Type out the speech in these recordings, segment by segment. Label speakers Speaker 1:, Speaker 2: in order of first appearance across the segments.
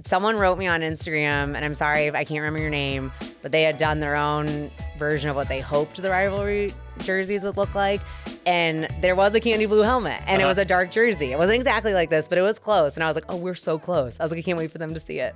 Speaker 1: someone wrote me on Instagram, and I'm sorry if I can't remember your name, but they had done their own version of what they hoped the rivalry jerseys would look like. And there was a candy blue helmet, and it was a dark jersey. It wasn't exactly like this, but it was close. And I was like, oh, we're so close. I was like, I can't wait for them to see it.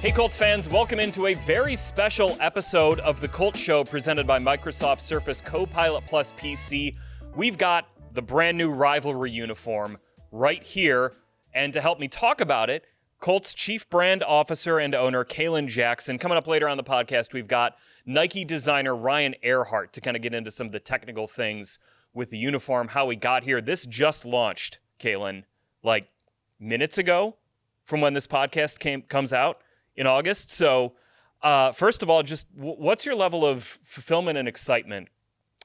Speaker 2: Hey, Colts fans, welcome into a very special episode of The Colts Show presented by Microsoft Surface Copilot Plus PC. We've got the brand new rivalry uniform right here. And to help me talk about it, Colts Chief Brand Officer and Owner Kalen Jackson. Coming up later on the podcast, we've got Nike designer Ryan Airhart to kind of get into some of the technical things with the uniform, how we got here. This just launched, Kalen, like minutes ago from when this podcast comes out in August. So first of all, just what's your level of fulfillment and excitement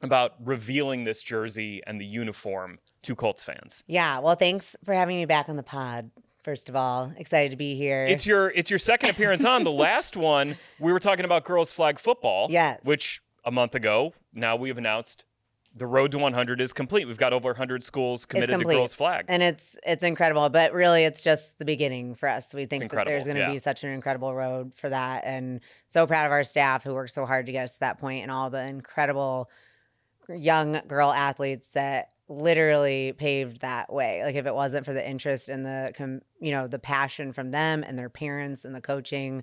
Speaker 2: about revealing this jersey and the uniform to Colts fans?
Speaker 1: Yeah, well, thanks for having me back on the pod. First of all, excited to be here.
Speaker 2: It's your second appearance on. The last one, we were talking about girls flag football,
Speaker 1: yes,
Speaker 2: which a month ago, now we've announced the road to 100 is complete. We've got over 100 schools committed to girls flag.
Speaker 1: And it's incredible, but really it's just the beginning for us. We think that there's going to be such an incredible road for that, and so proud of our staff who worked so hard to get us to that point, and all the incredible young girl athletes that literally paved that way. Like, if it wasn't for the interest and the passion from them and their parents and the coaching,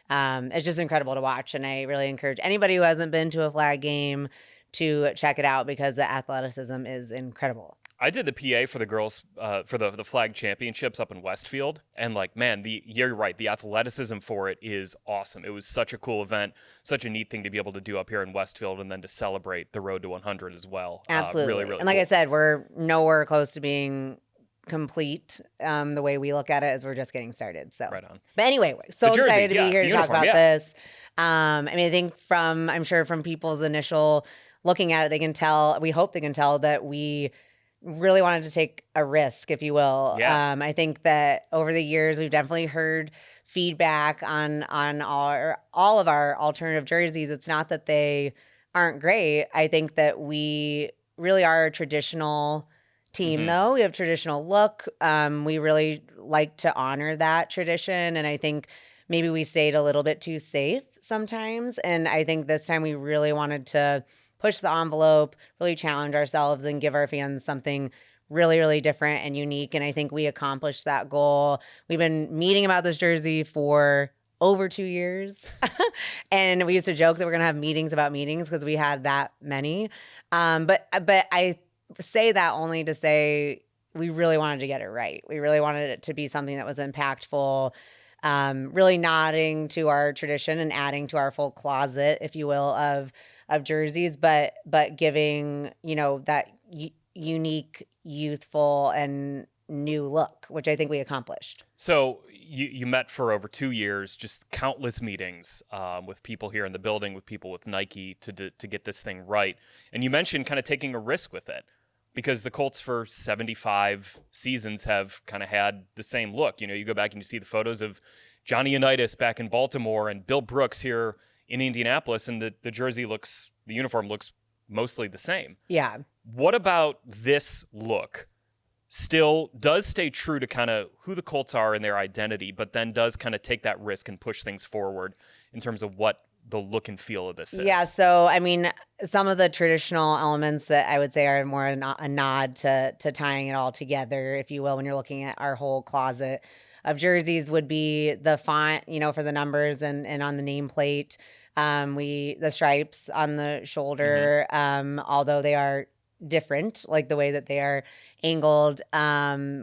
Speaker 1: it's just incredible to watch. And I really encourage anybody who hasn't been to a flag game to check it out, because the athleticism is incredible.
Speaker 2: I did the PA for the girls for the flag championships up in Westfield, and like, man, you're right, the athleticism for it is awesome. It was such a cool event, such a neat thing to be able to do up here in Westfield, and then to celebrate the road to 100 as well.
Speaker 1: Absolutely,
Speaker 2: really, really
Speaker 1: and like
Speaker 2: cool.
Speaker 1: I said, we're nowhere close to being complete. The way we look at it is we're just getting started. So
Speaker 2: right on.
Speaker 1: But anyway, so excited to be here to talk about this. I mean, I think I'm sure from people's initial looking at it, they can tell. We hope they can tell that we really wanted to take a risk, if you will.
Speaker 2: Yeah.
Speaker 1: I think that over the years, we've definitely heard feedback on all of our alternative jerseys. It's not that they aren't great. I think that we really are a traditional team, though. We have traditional look. We really like to honor that tradition. And I think maybe we stayed a little bit too safe sometimes. And I think this time we really wanted to push the envelope, really challenge ourselves, and give our fans something really, really different and unique. And I think we accomplished that goal. We've been meeting about this jersey for over 2 years. And we used to joke that we're going to have meetings about meetings because we had that many. But I say that only to say we really wanted to get it right. We really wanted it to be something that was impactful, really nodding to our tradition and adding to our full closet, if you will, of jerseys, but giving, that unique, youthful, and new look, which I think we accomplished.
Speaker 2: So you met for over 2 years, just countless meetings with people here in the building, with people with Nike to get this thing right. And you mentioned kind of taking a risk with it, because the Colts for 75 seasons have kind of had the same look. You go back and you see the photos of Johnny Unitas back in Baltimore and Bill Brooks here in Indianapolis, and the uniform looks mostly the same.
Speaker 1: Yeah.
Speaker 2: What about this look still does stay true to kind of who the Colts are and their identity, but then does kind of take that risk and push things forward in terms of what the look and feel of this is?
Speaker 1: Yeah, so I mean, some of the traditional elements that I would say are more a nod to tying it all together, if you will, when you're looking at our whole closet of jerseys, would be the font, for the numbers and on the nameplate. The stripes on the shoulder, although they are different, like the way that they are angled,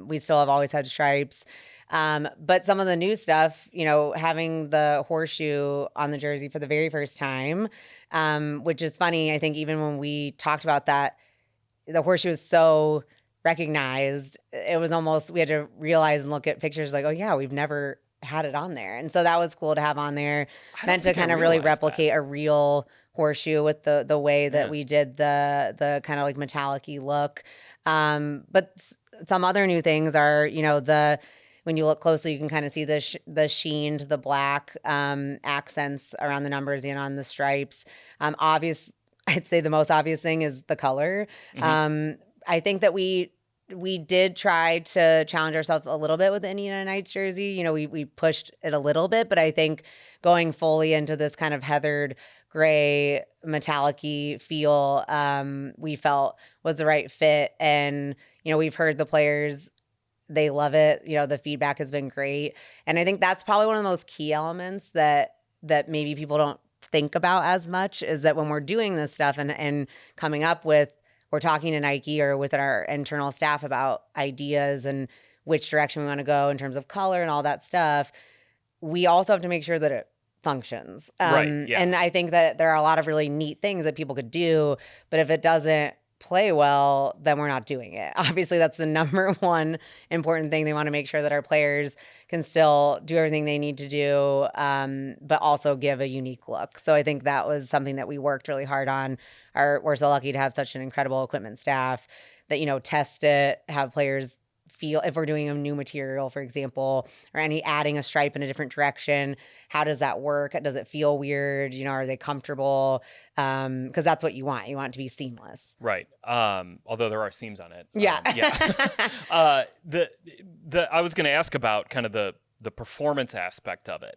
Speaker 1: we still have always had stripes. But some of the new stuff, having the horseshoe on the jersey for the very first time, which is funny. I think even when we talked about that, the horseshoe is so recognized. It was almost, we had to realize and look at pictures like, oh yeah, we've never had it on there. And so that was cool to have on there, meant to kind of really replicate a real horseshoe with the way that we did the kind of like metallic-y look. But some other new things are, when you look closely, you can kind of see the sheen to the black accents around the numbers and on the stripes. I'd say the most obvious thing is the color. I think that we we did try to challenge ourselves a little bit with the Indiana Knights jersey. You know, we pushed it a little bit, but I think going fully into this kind of heathered gray metallic-y feel, we felt was the right fit. And, you know, we've heard the players, they love it. You know, the feedback has been great. And I think that's probably one of the most key elements that maybe people don't think about as much, is that when we're doing this stuff and coming up with, we're talking to Nike or with our internal staff about ideas and which direction we want to go in terms of color and all that stuff, we also have to make sure that it functions.
Speaker 2: Right. Yeah.
Speaker 1: And I think that there are a lot of really neat things that people could do, but if it doesn't play well, then we're not doing it. Obviously, that's the number one important thing. They want to make sure that our players can still do everything they need to do, but also give a unique look. So I think that was something that we worked really hard on. We're so lucky to have such an incredible equipment staff that, you know, test it, have players feel, if we're doing a new material, for example, or adding a stripe in a different direction, how does that work? Does it feel weird? You know, are they comfortable? Because that's what you want. You want it to be seamless.
Speaker 2: Right. Although there are seams on it.
Speaker 1: Yeah.
Speaker 2: I was going to ask about kind of the performance aspect of it,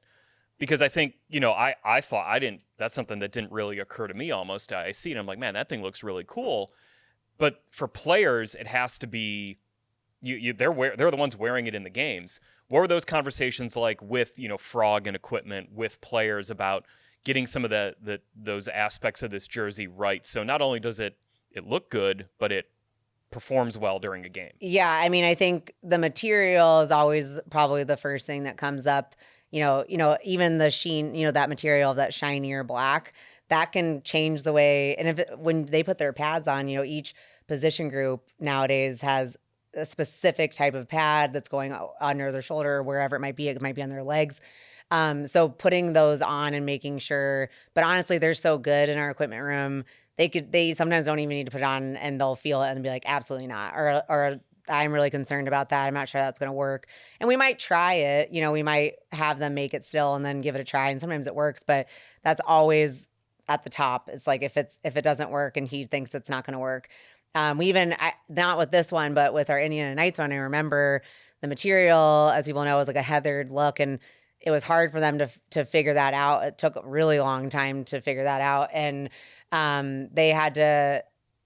Speaker 2: because I think, you know, I thought that's something that didn't really occur to me almost. I see it, I'm like, man, that thing looks really cool. But for players, it has to be, they're the ones wearing it in the games. What were those conversations like with, you know, Frog and equipment, with players about getting some of those aspects of this jersey right? So not only does it look good, but it performs well during a game.
Speaker 1: Yeah, I mean, I think the material is always probably the first thing that comes up. You know, even the sheen, you know, that material, that shinier black, that can change the way. And when they put their pads on, you know, each position group nowadays has a specific type of pad that's going under their shoulder or wherever it might be. It might be on their legs. So putting those on and making sure, but honestly, they're so good in our equipment room. They sometimes don't even need to put it on and they'll feel it and be like, absolutely not. Or I'm really concerned about that. I'm not sure that's going to work. And we might try it. You know, we might have them make it still and then give it a try. And sometimes it works, but that's always at the top. It's like, if it doesn't work and he thinks it's not going to work. We even, not with this one, but with our Indiana Knights one, I remember the material, as people know, was like a heathered look, and it was hard for them to figure that out. It took a really long time to figure that out, and they had to,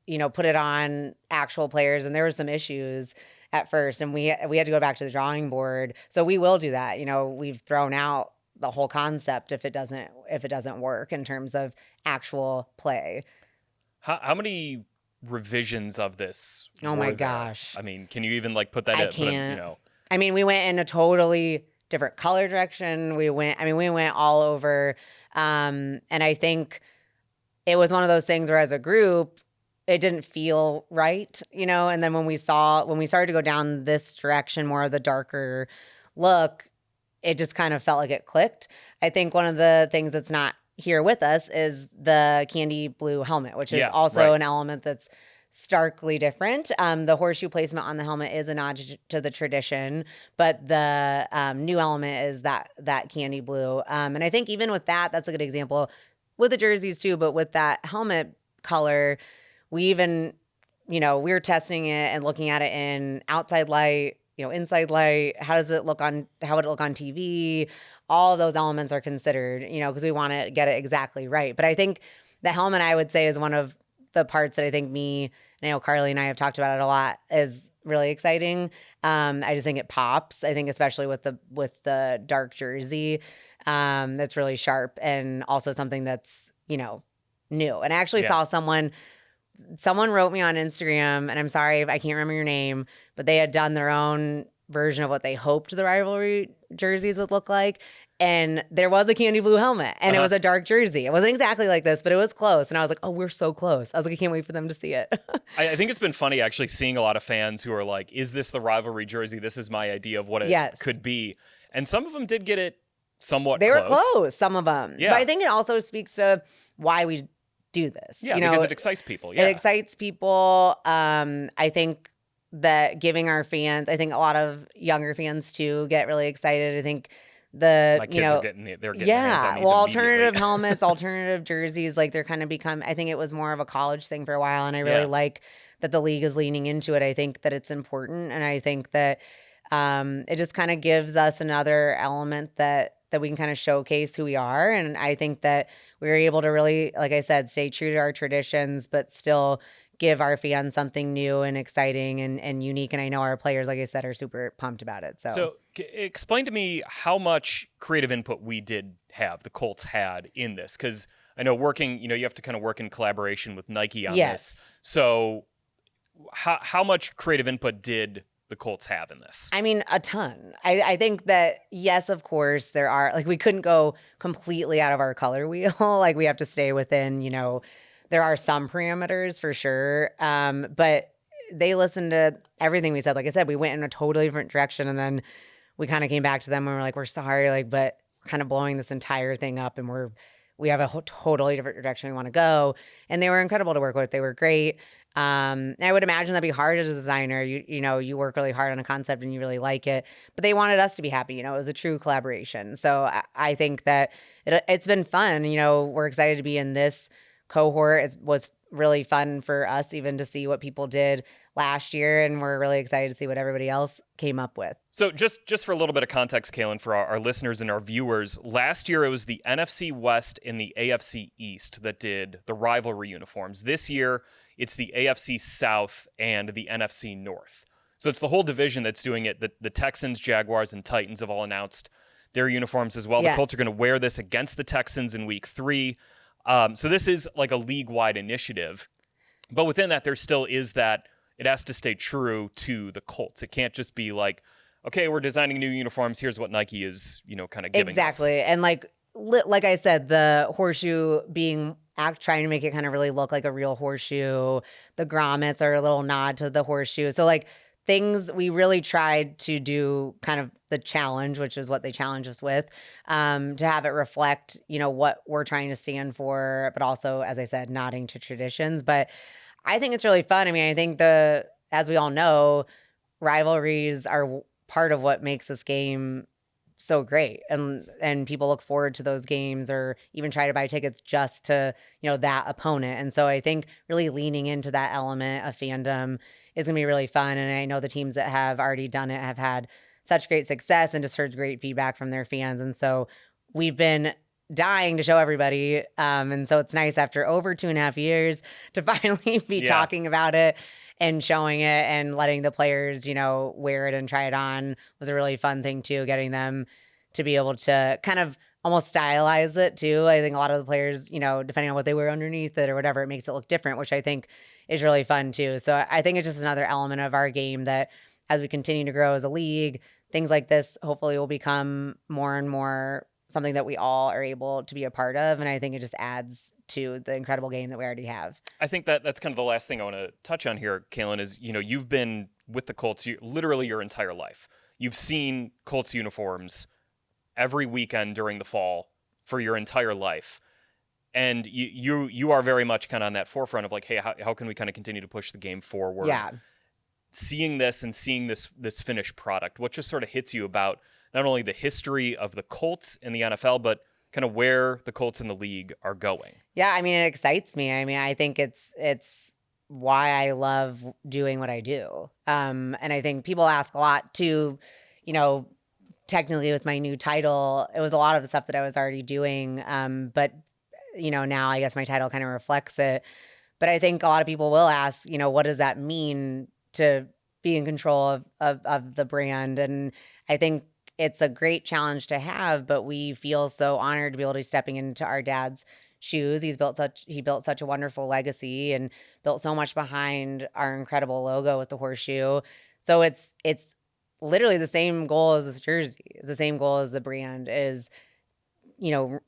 Speaker 1: you know, put it on actual players, and there were some issues at first, and we had to go back to the drawing board. So we will do that. You know, we've thrown out the whole concept if it doesn't work in terms of actual play.
Speaker 2: How many revisions of this?
Speaker 1: Oh my gosh.
Speaker 2: I mean, can you even like put that
Speaker 1: I
Speaker 2: in?
Speaker 1: Can't.
Speaker 2: You know,
Speaker 1: I mean, we went in a totally different color direction. We went all over. And I think it was one of those things where as a group, it didn't feel right, you know? And then when we started to go down this direction, more of the darker look, it just kind of felt like it clicked. I think one of the things that's not here with us is the candy blue helmet, which is also an element that's starkly different. The horseshoe placement on the helmet is a nod to the tradition, but the new element is that candy blue. And I think even with that's a good example with the jerseys too, but with that helmet color, we even, you know, we were testing it and looking at it in outside light, you know, inside light. How would it look on TV? All those elements are considered, you know, because we want to get it exactly right. But I think the helmet, I would say, is one of the parts that I think and I know Carly and I have talked about it a lot, is really exciting. I just think it pops. I think especially with the dark jersey, that's really sharp, and also something that's, you know, new. And I actually saw someone wrote me on Instagram, and I'm sorry if I can't remember your name, but they had done their own version of what they hoped the rivalry jerseys would look like. And there was a candy blue helmet, and it was a dark jersey. It wasn't exactly like this, but it was close. And I was like, oh, we're so close. I was like, I can't wait for them to see it.
Speaker 2: I think it's been funny actually seeing a lot of fans who are like, is this the rivalry jersey? This is my idea of what it could be. And some of them did get it somewhat close.
Speaker 1: They were close, some of them.
Speaker 2: Yeah.
Speaker 1: But I think it also speaks to why we do this.
Speaker 2: Yeah,
Speaker 1: you know,
Speaker 2: because it excites people. Yeah.
Speaker 1: It excites people. I think that giving our fans, I think a lot of younger fans too get really excited. I think
Speaker 2: my kids are getting their hands on these
Speaker 1: alternative helmets, alternative jerseys, like they're kind of become, I think it was more of a college thing for a while, and I really like that the league is leaning into it. I think that it's important, and I think that it just kind of gives us another element that we can kind of showcase who we are. And I think that we were able to really, like I said, stay true to our traditions, but still give our fans something new and exciting and unique. And I know our players, like I said, are super pumped about it.
Speaker 2: So explain to me how much creative input we did have, the Colts had in this. Because I know working, you have to kind of work in collaboration with Nike on this. So how much creative input did the Colts have in this?
Speaker 1: I mean, a ton. I think that, yes, of course, there are, like, we couldn't go completely out of our color wheel. Like, we have to stay within, there are some parameters for sure. But they listened to everything we said. Like I said, we went in a totally different direction, and then we kind of came back to them and we're like, we're sorry, like, but we're kind of blowing this entire thing up, and we have a totally different direction we want to go. And they were incredible to work with. They were great. And I would imagine that'd be hard as a designer. You work really hard on a concept and you really like it, but they wanted us to be happy. It was a true collaboration. So I think that it's been fun. We're excited to be in this cohort. It was really fun for us even to see what people did last year, and we're really excited to see what everybody else came up with.
Speaker 2: So just for a little bit of context, Kalen, for our listeners and our viewers, last year it was the NFC West and the AFC East that did the rivalry uniforms. This year, it's the AFC South and the NFC North. So it's the whole division that's doing it. The Texans, Jaguars, and Titans have all announced their uniforms as well.
Speaker 1: Yes.
Speaker 2: The Colts are going to wear this against the Texans in week 3. So this is like a league-wide initiative. But within that, there still is that it has to stay true to the Colts. It can't just be like, okay, we're designing new uniforms. Here's what Nike is, kind of giving
Speaker 1: Exactly.
Speaker 2: us.
Speaker 1: And like I said, the horseshoe trying to make it kind of really look like a real horseshoe. The grommets are a little nod to the horseshoe. So like things we really tried to do kind of the challenge, which is what they challenge us with, to have it reflect, what we're trying to stand for, but also, as I said, nodding to traditions. But I think it's really fun. I mean, I think as we all know, rivalries are part of what makes this game so great, and people look forward to those games or even try to buy tickets just to that opponent. And so I think really leaning into that element of fandom is gonna be really fun. And I know the teams that have already done it have had such great success and just heard great feedback from their fans. And so we've been dying to show everybody, and so it's nice after over 2.5 years to finally be talking about it and showing it and letting the players, wear it and try it on was a really fun thing too, getting them to be able to kind of almost stylize it too. I think a lot of the players, depending on what they wear underneath it or whatever, it makes it look different, which I think is really fun too. So I think it's just another element of our game that as we continue to grow as a league, things like this hopefully will become more and more something that we all are able to be a part of. And I think it just adds to the incredible game that we already have.
Speaker 2: I think that's kind of the last thing I want to touch on here, Kalen, is, you've been with the Colts literally your entire life. You've seen Colts uniforms every weekend during the fall for your entire life. And you are very much kind of on that forefront of like, hey, how can we kind of continue to push the game forward?
Speaker 1: Yeah.
Speaker 2: Seeing this and seeing this finished product, what just sort of hits you about not only the history of the Colts in the NFL, but kind of where the Colts in the league are going?
Speaker 1: Yeah, I mean, it excites me. I mean, I think it's why I love doing what I do. And I think people ask a lot too, technically with my new title, it was a lot of the stuff that I was already doing. But, now I guess my title kind of reflects it. But I think a lot of people will ask, what does that mean to be in control of the brand? And I think it's a great challenge to have, but we feel so honored to be able to be stepping into our dad's shoes. He built such a wonderful legacy and built so much behind our incredible logo with the horseshoe. So it's literally the same goal as this jersey. It's the same goal as the brand is,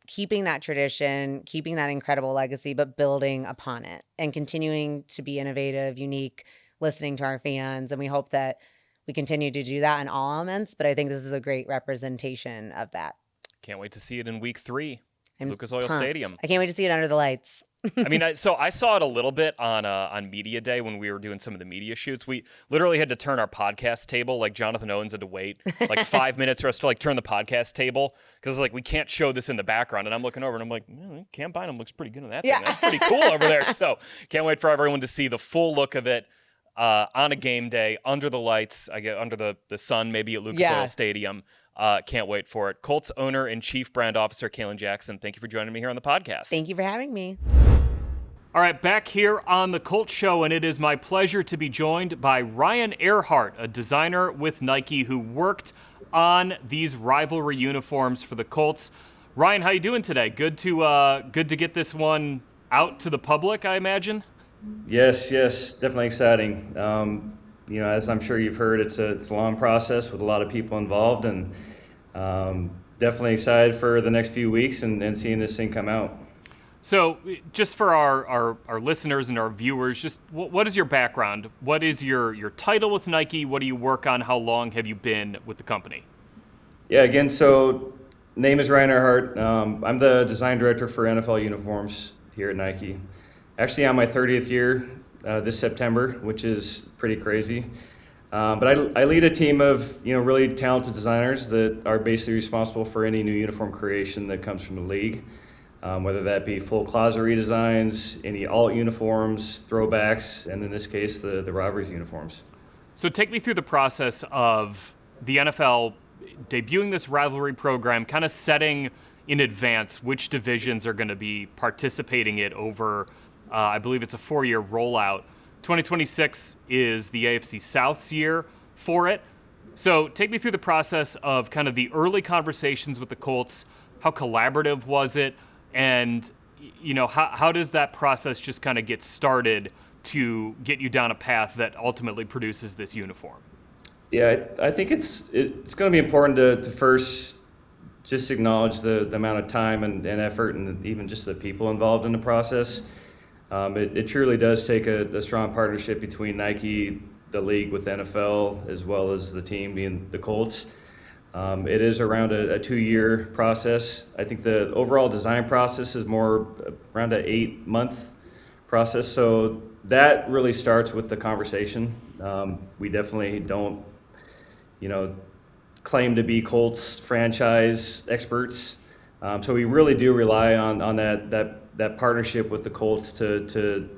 Speaker 1: keeping that tradition, keeping that incredible legacy, but building upon it and continuing to be innovative, unique, listening to our fans. And we hope that we continue to do that in all elements, but I think this is a great representation of that.
Speaker 2: Can't wait to see it in week 3, Lucas Oil
Speaker 1: pumped.
Speaker 2: Stadium.
Speaker 1: I can't wait to see it under the lights.
Speaker 2: I mean, so I saw it a little bit on Media Day when we were doing some of the media shoots. We literally had to turn our podcast table, like Jonathan Owens had to wait like 5 minutes for us to like turn the podcast table because like we can't show this in the background. And I'm looking over and I'm like, Cam Bynum looks pretty good on that thing. That's pretty cool over there. So can't wait for everyone to see the full look of it. on a game day, under the lights, I get under the sun, maybe at Lucas Oil Stadium. Can't wait for it. Colts owner and chief brand officer Kalen Jackson, thank you for joining me here on the podcast.
Speaker 1: Thank you for having me.
Speaker 2: All right, back here on the Colts Show, and it is my pleasure to be joined by Ryan Airhart, a designer with Nike who worked on these rivalry uniforms for the Colts. Ryan, how you doing today? Good to get this one out to the public, I imagine.
Speaker 3: Yes, definitely exciting. As I'm sure you've heard, it's a long process with a lot of people involved, and definitely excited for the next few weeks and seeing this thing come out.
Speaker 2: So just for our listeners and our viewers, just what is your background? What is your title with Nike? What do you work on? How long have you been with the company?
Speaker 3: Yeah, again, so name is Ryan Airhart. I'm the design director for NFL uniforms here at Nike. Actually on my 30th year this September, which is pretty crazy. But I lead a team of really talented designers that are basically responsible for any new uniform creation that comes from the league. Whether that be full closet redesigns, any alt uniforms, throwbacks, and in this case, the rivalries uniforms.
Speaker 2: So take me through the process of the NFL debuting this rivalry program, kind of setting in advance which divisions are going to be participating in it over, I believe it's a 4-year rollout. 2026 is the AFC South's year for it. So take me through the process of kind of the early conversations with the Colts. How collaborative was it? And, how does that process just kind of get started to get you down a path that ultimately produces this uniform?
Speaker 3: Yeah, I think it's going to be important to first just acknowledge the amount of time and effort and even just the people involved in the process. It truly does take a strong partnership between Nike, the league with NFL, as well as the team being the Colts. It is around a 2-year process. I think the overall design process is more around an 8-month process. So that really starts with the conversation. We definitely don't, claim to be Colts franchise experts. So we really do rely on that partnership with the Colts to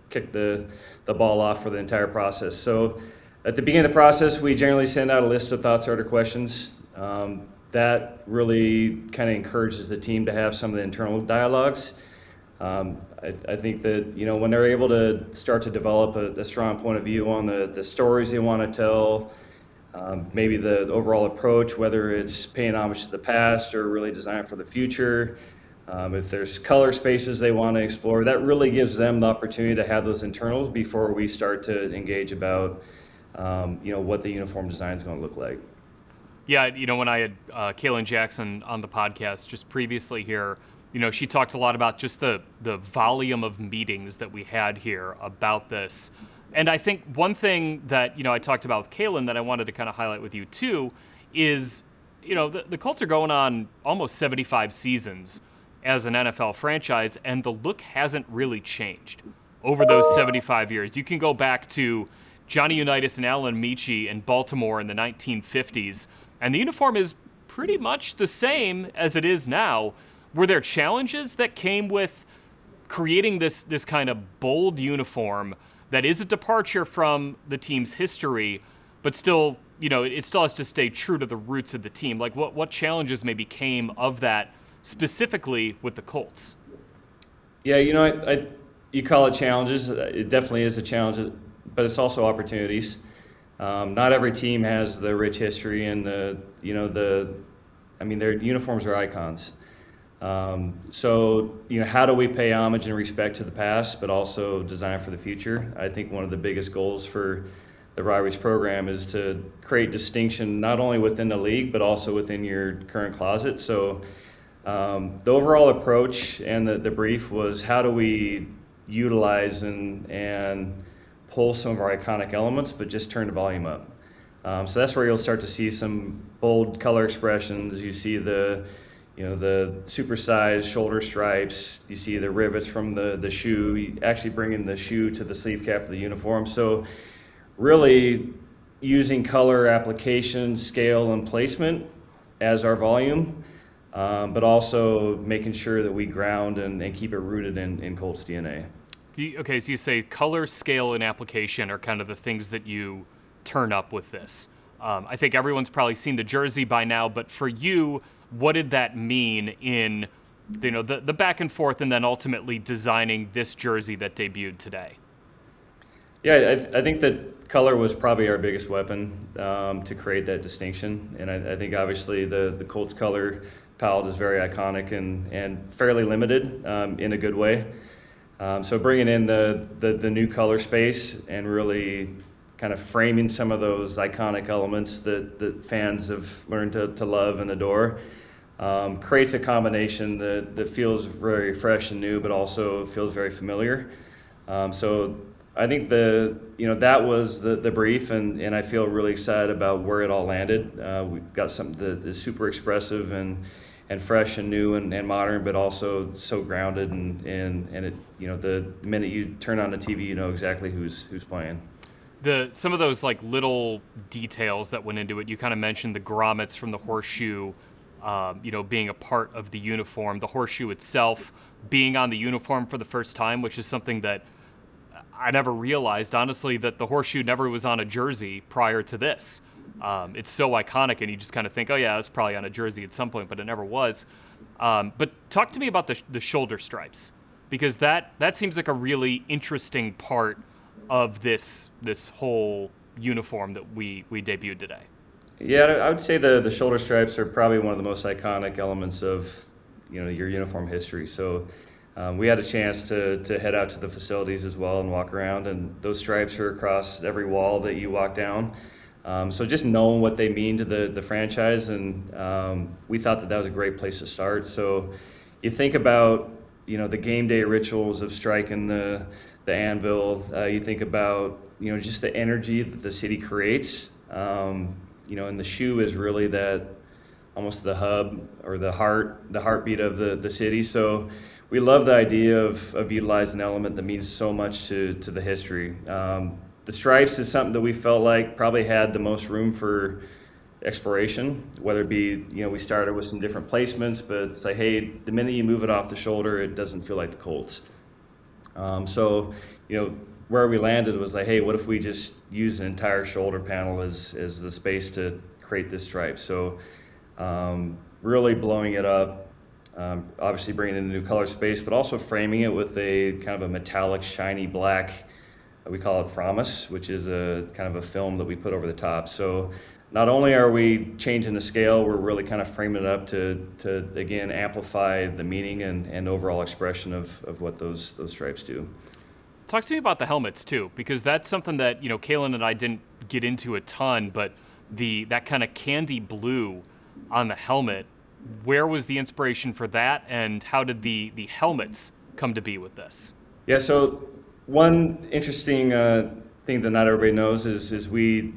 Speaker 3: kick the ball off for the entire process. So at the beginning of the process, we generally send out a list of thought starter questions. That really kind of encourages the team to have some of the internal dialogues. I think that when they're able to start to develop a strong point of view on the stories they want to tell, maybe the overall approach, whether it's paying homage to the past or really design for the future, if there's color spaces they want to explore, that really gives them the opportunity to have those internals before we start to engage about what the uniform design is going to look like.
Speaker 2: Yeah, when I had Kalen Jackson on the podcast just previously here, she talked a lot about just the volume of meetings that we had here about this. And I think one thing that, I talked about with Kalen that I wanted to kind of highlight with you too is, the Colts are going on almost 75 seasons as an NFL franchise, and the look hasn't really changed over those 75 years. You can go back to Johnny Unitas and Alan Michie in Baltimore in the 1950s, and the uniform is pretty much the same as it is now. Were there challenges that came with creating this kind of bold uniform that is a departure from the team's history, but still, it still has to stay true to the roots of the team? Like what challenges maybe came of that specifically with the Colts?
Speaker 3: Yeah, you call it challenges. It definitely is a challenge, but it's also opportunities. Not every team has the rich history and their uniforms are icons. So how do we pay homage and respect to the past, but also design for the future? I think one of the biggest goals for the rivalries program is to create distinction not only within the league, but also within your current closet. So the overall approach and the brief was how do we utilize and pull some of our iconic elements, but just turn the volume up. So that's where you'll start to see some bold color expressions. You see the supersized shoulder stripes. You see the rivets from the shoe. You actually bringing the shoe to the sleeve cap of the uniform. So really using color application, scale, and placement as our volume, but also making sure that we ground and keep it rooted in Colts DNA.
Speaker 2: Okay, so you say color, scale, and application are kind of the things that you turn up with this. I think everyone's probably seen the jersey by now, but for you, what did that mean in the back and forth and then ultimately designing this jersey that debuted today?
Speaker 3: Yeah, I think that color was probably our biggest weapon to create that distinction. And I think obviously the Colts color palette is very iconic and fairly limited in a good way. So bringing in the new color space and really kind of framing some of those iconic elements that fans have learned to love and adore creates a combination that feels very fresh and new, but also feels very familiar. So I think that was the brief, and I feel really excited about where it all landed. We've got something that is super expressive and fresh and new and modern, but also so grounded and it the minute you turn on the TV, you know exactly who's playing.
Speaker 2: Some of those like little details that went into it. You kind of mentioned the grommets from the horseshoe, being a part of the uniform, the horseshoe itself being on the uniform for the first time, which is something that I never realized, honestly, that the horseshoe never was on a jersey prior to this. It's so iconic, and you just kind of think, oh yeah, it was probably on a jersey at some point, but it never was. But talk to me about the shoulder stripes, because that seems like a really interesting part of this whole uniform that we debuted today.
Speaker 3: Yeah, I would say the shoulder stripes are probably one of the most iconic elements of your uniform history. So we had a chance to head out to the facilities as well and walk around, and those stripes are across every wall that you walk down. So just knowing what they mean to the franchise, and we thought that was a great place to start. So you think about the game day rituals of striking the anvil. You think about just the energy that the city creates. And the shoe is really that almost the hub or the heartbeat of the city. So we love the idea of utilizing an element that means so much to the history. The stripes is something that we felt like probably had the most room for exploration, whether it be, we started with some different placements, but it's like, hey, the minute you move it off the shoulder, it doesn't feel like the Colts. So where we landed was like, hey, what if we just use an entire shoulder panel as the space to create this stripe? So really blowing it up, obviously bringing in a new color space, but also framing it with a kind of a metallic, shiny black, we call it Framus, which is a kind of a film that we put over the top. So not only are we changing the scale, we're really kind of framing it up to again, amplify the meaning and overall expression of what those stripes do.
Speaker 2: Talk to me about the helmets too, because that's something that, Kalen and I didn't get into a ton, but that kind of candy blue on the helmet, where was the inspiration for that, and how did the helmets come to be with this?
Speaker 3: Yeah, so one interesting thing that not everybody knows is we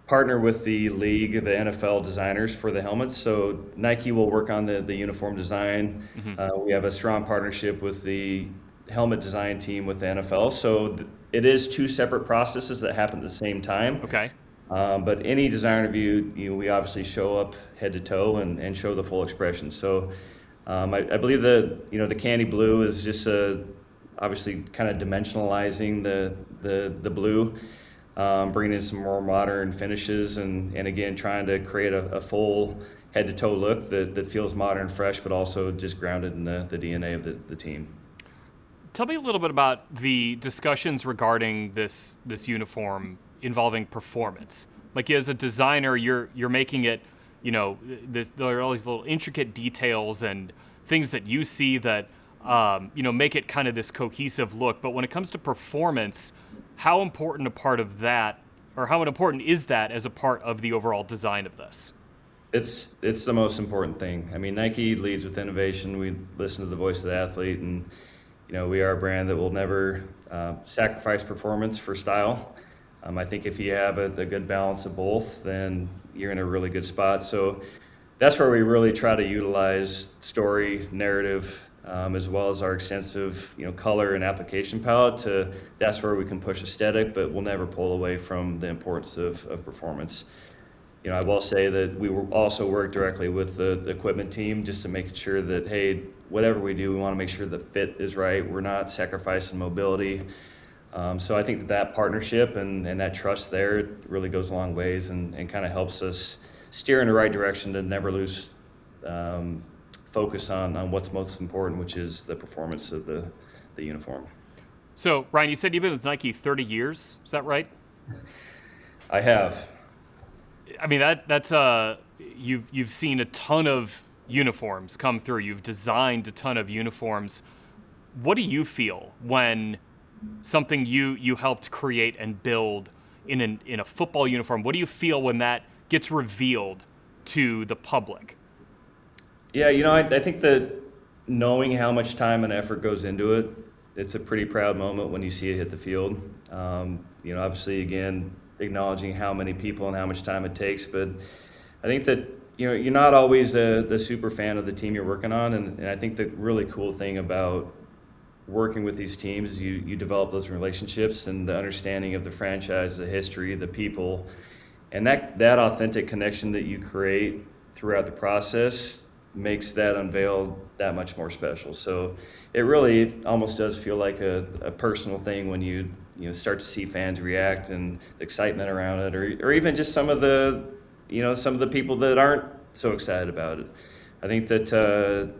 Speaker 3: partner with the league, the NFL designers for the helmets. So Nike will work on the uniform design. Mm-hmm. We have a strong partnership with the helmet design team with the NFL. So it is two separate processes that happen at the same time.
Speaker 2: Okay.
Speaker 3: But any design review, we obviously show up head to toe and show the full expression. So I believe the candy blue is just obviously kind of dimensionalizing the blue, bringing in some more modern finishes, and again trying to create a full head to toe look that feels modern, fresh, but also just grounded in the DNA of the team.
Speaker 2: Tell me a little bit about the discussions regarding this uniform involving performance. Like, as a designer, you're making it, there are all these little intricate details and things that you see that make it kind of this cohesive look. But when it comes to performance, how important a part of that, or how important is that as a part of the overall design of this?
Speaker 3: It's the most important thing. I mean, Nike leads with innovation. We listen to the voice of the athlete, and we are a brand that will never sacrifice performance for style. I think if you have a good balance of both, then you're in a really good spot. So that's where we really try to utilize story, narrative, as well as our extensive, color and application palette. That's where we can push aesthetic, but we'll never pull away from the importance of performance. I will say that we will also work directly with the equipment team just to make sure that, hey, whatever we do, we want to make sure the fit is right. We're not sacrificing mobility. So I think that partnership and that trust there really goes a long ways and kind of helps us steer in the right direction to never lose focus on what's most important, which is the performance of the uniform.
Speaker 2: So, Ryan, you said you've been with Nike 30 years. Is that right?
Speaker 3: I have.
Speaker 2: I mean, that's you've seen a ton of uniforms come through. You've designed a ton of uniforms. What do you feel when something you helped create and build in a football uniform, what do you feel when that gets revealed to the public?
Speaker 3: Yeah, I think that knowing how much time and effort goes into it, it's a pretty proud moment when you see it hit the field. Obviously, again, acknowledging how many people and how much time it takes, but I think that you're not always the super fan of the team you're working on, and I think the really cool thing about working with these teams, you develop those relationships and the understanding of the franchise, the history, the people, and that authentic connection that you create throughout the process makes that unveil that much more special. So it really almost does feel like a personal thing when you start to see fans react and the excitement around it, or even just some of the people that aren't so excited about it. I think that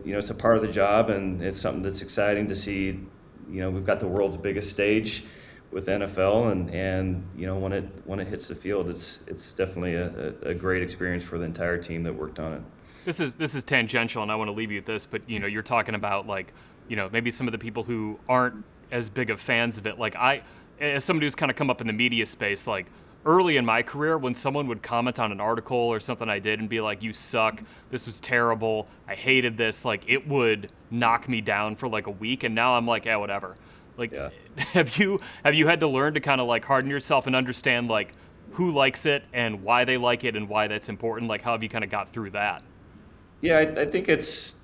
Speaker 3: it's a part of the job, and it's something that's exciting to see. We've got the world's biggest stage with NFL, and when it hits the field, it's definitely a great experience for the entire team that worked on it.
Speaker 2: This is tangential, and I want to leave you with this, but you're talking about maybe some of the people who aren't as big of fans of it. Like as somebody who's kind of come up in the media space, like early in my career, when someone would comment on an article or something I did and be like, "You suck, this was terrible, I hated this," like it would knock me down for like a week, and now I'm like, yeah, whatever. Like, yeah. Have you had to learn to kind of like harden yourself and understand like who likes it and why they like it and why that's important? Like, how have you kind of got through that?
Speaker 3: Yeah, I think it's,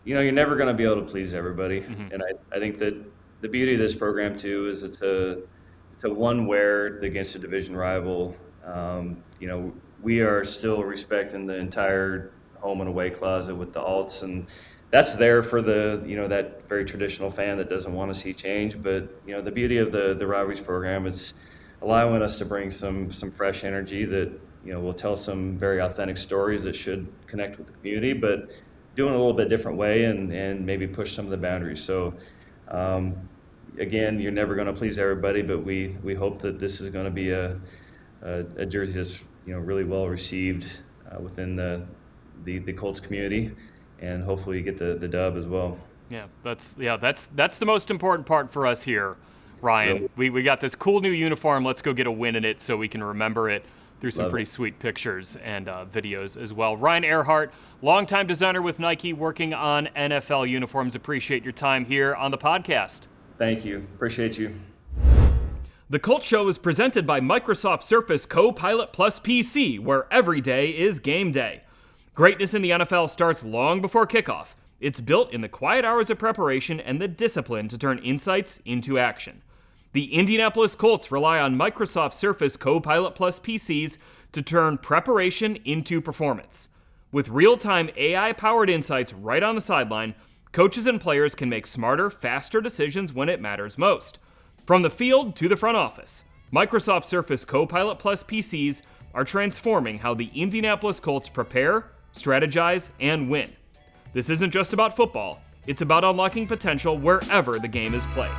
Speaker 3: you're never going to be able to please everybody. Mm-hmm. And I think that the beauty of this program too is it's a one where against a division rival, we are still respecting the entire home and away closet with the alts, and that's there for the, that very traditional fan that doesn't want to see change. But, the beauty of the rivalries program, it's allowing us to bring some fresh energy that, we'll tell some very authentic stories that should connect with the community, but doing it a little bit different way and maybe push some of the boundaries. So, again, you're never going to please everybody, but we hope that this is going to be a jersey that's, really well received within the Colts community, and hopefully you get the dub as well.
Speaker 2: Yeah, that's the most important part for us here, Ryan. Really? We got this cool new uniform. Let's go get a win in it so we can remember it through some pretty sweet pictures and videos as well. Ryan Airhart, longtime designer with Nike, working on NFL uniforms. Appreciate your time here on the podcast.
Speaker 3: Thank you. Appreciate you.
Speaker 2: The Colts Show is presented by Microsoft Surface Copilot Plus PC, where every day is game day. Greatness in the NFL starts long before kickoff. It's built in the quiet hours of preparation and the discipline to turn insights into action. The Indianapolis Colts rely on Microsoft Surface Copilot Plus PCs to turn preparation into performance. With real-time AI-powered insights right on the sideline, coaches and players can make smarter, faster decisions when it matters most. From the field to the front office, Microsoft Surface Copilot Plus PCs are transforming how the Indianapolis Colts prepare, strategize, and win. This isn't just about football, it's about unlocking potential wherever the game is played.